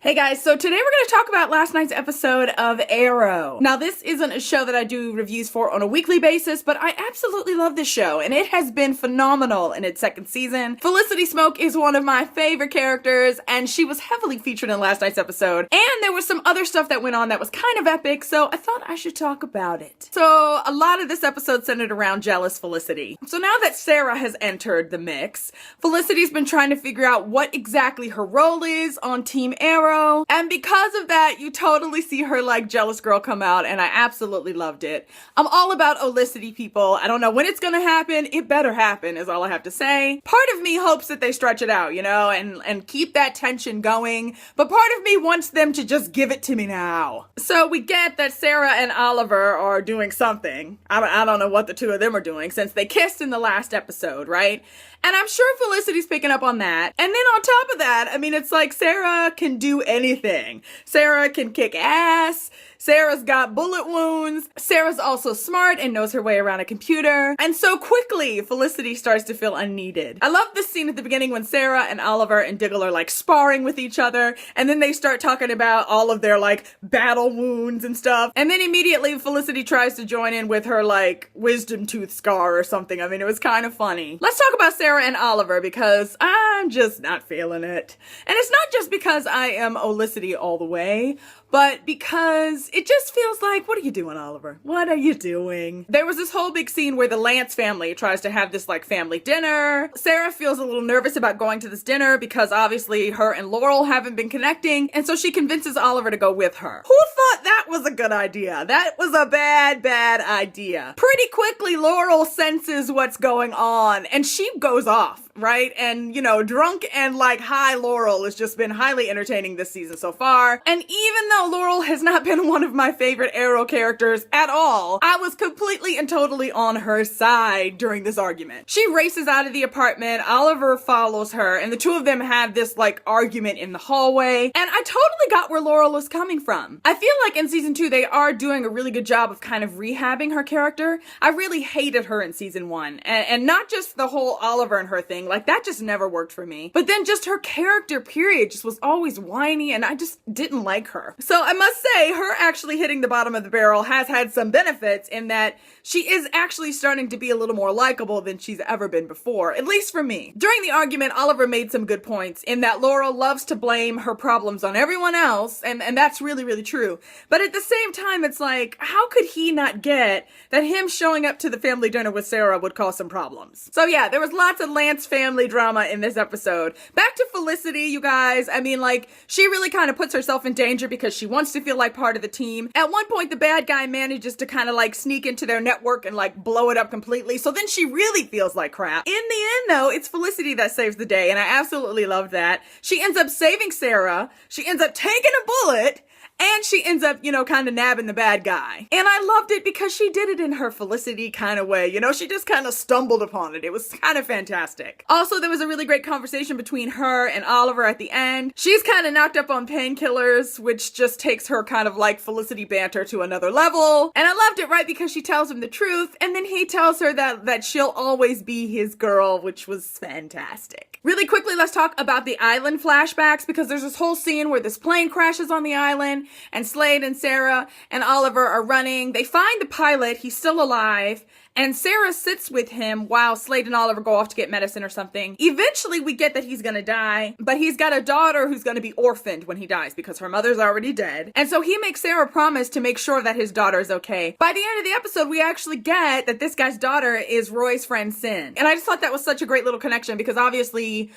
Hey guys, so today we're going to talk about last night's episode of Arrow. Now this isn't a show that I do reviews for on a weekly basis, but I absolutely love this show and it has been phenomenal in its second season. Felicity Smoke is one of my favorite characters and she was heavily featured in last night's episode. And there was some other stuff that went on that was kind of epic, so I thought I should talk about it. So a lot of this episode centered around jealous Felicity. So now that Sarah has entered the mix, Felicity's been trying to figure out what exactly her role is on Team Arrow. And because of that, you totally see her like jealous girl come out and I absolutely loved it. I'm all about Olicity, people. I don't know when it's gonna happen. It better happen is all I have to say. Part of me hopes that they stretch it out, you know, and keep that tension going. But part of me wants them to just give it to me now. So we get that Sarah and Oliver are doing something. I don't know what the two of them are doing since they kissed in the last episode, right? And I'm sure Felicity's picking up on that. And then on top of that, I mean, it's like Sarah can do anything. Sarah can kick ass. Sarah's got bullet wounds. Sarah's also smart and knows her way around a computer. And so quickly, Felicity starts to feel unneeded. I love this scene at the beginning when Sarah and Oliver and Diggle are like sparring with each other. And then they start talking about all of their like battle wounds and stuff. And then immediately Felicity tries to join in with her like wisdom tooth scar or something. I mean, it was kind of funny. Let's talk about Sarah and Oliver because I'm just not feeling it. And it's not just because I am Olicity all the way, but because it just feels like, what are you doing, Oliver? What are you doing? There was this whole big scene where the Lance family tries to have this like family dinner. Sarah feels a little nervous about going to this dinner because obviously her and Laurel haven't been connecting. And so she convinces Oliver to go with her. Who thought that was a good idea? That was a bad idea. Pretty quickly, Laurel senses what's going on and she goes off, right? And, you know, drunk and like high Laurel has just been highly entertaining this season so far. And even though Laurel has not been one of my favorite Arrow characters at all, I was completely and totally on her side during this argument. She races out of the apartment, Oliver follows her, and the two of them have this like argument in the hallway. And I totally got where Laurel was coming from. I feel like in season 2, they are doing a really good job of kind of rehabbing her character. I really hated her in season 1. And not just the whole Oliver and her thing, like that just never worked for me. But then just her character period just was always whiny and I just didn't like her. So I must say, her actually hitting the bottom of the barrel has had some benefits in that she is actually starting to be a little more likable than she's ever been before, at least for me. During the argument, Oliver made some good points in that Laurel loves to blame her problems on everyone else, and that's really, really true. But at the same time, it's like, how could he not get that him showing up to the family dinner with Sarah would cause some problems? So yeah, there was lots of Lance family drama in this episode. Back to Felicity, you guys. I mean, like, she really kind of puts herself in danger because she wants to feel like part of the team. At one point, the bad guy manages to kind of like sneak into their network and like blow it up completely. So then she really feels like crap. In the end, though, it's Felicity that saves the day. And I absolutely love that. She ends up saving Sarah. She ends up taking a bullet. And she ends up, you know, kind of nabbing the bad guy. And I loved it because she did it in her Felicity kind of way. You know, she just kind of stumbled upon it. It was kind of fantastic. Also, there was a really great conversation between her and Oliver at the end. She's kind of knocked up on painkillers, which just takes her kind of like Felicity banter to another level. And I loved it, right? Because she tells him the truth. And then he tells her that she'll always be his girl, which was fantastic. Really quickly, let's talk about the island flashbacks because there's this whole scene where this plane crashes on the island. And Slade and Sarah and Oliver are running. They find the pilot. He's still alive. And Sarah sits with him while Slade and Oliver go off to get medicine or something. Eventually, we get that he's gonna die, but he's got a daughter who's gonna be orphaned when he dies because her mother's already dead. And so he makes Sarah promise to make sure that his daughter is okay. By the end of the episode, we actually get that this guy's daughter is Roy's friend Sin. And I just thought that was such a great little connection because obviously,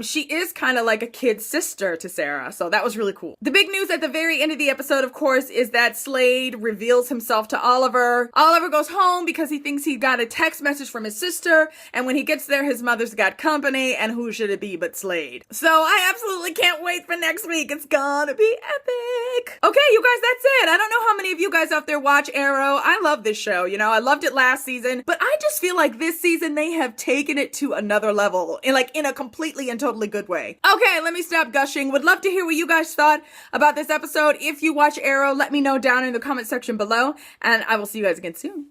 she is kind of like a kid sister to Sarah. So that was really cool. The big news at the very end of the episode, of course, is that Slade reveals himself to Oliver. Oliver goes home because he thinks he got a text message from his sister, and when he gets there, his mother's got company, and who should it be but Slade? So I absolutely can't wait for next week. It's gonna be epic. Okay, you guys, that's it. I don't know how many of you guys out there watch Arrow. I love this show. You know, I loved it last season, but I just feel like this season they have taken it to another level in a completely and totally good way. Okay, let me stop gushing. Would love to hear what you guys thought about this episode. If you watch Arrow, let me know down in the comment section below, and I will see you guys again soon.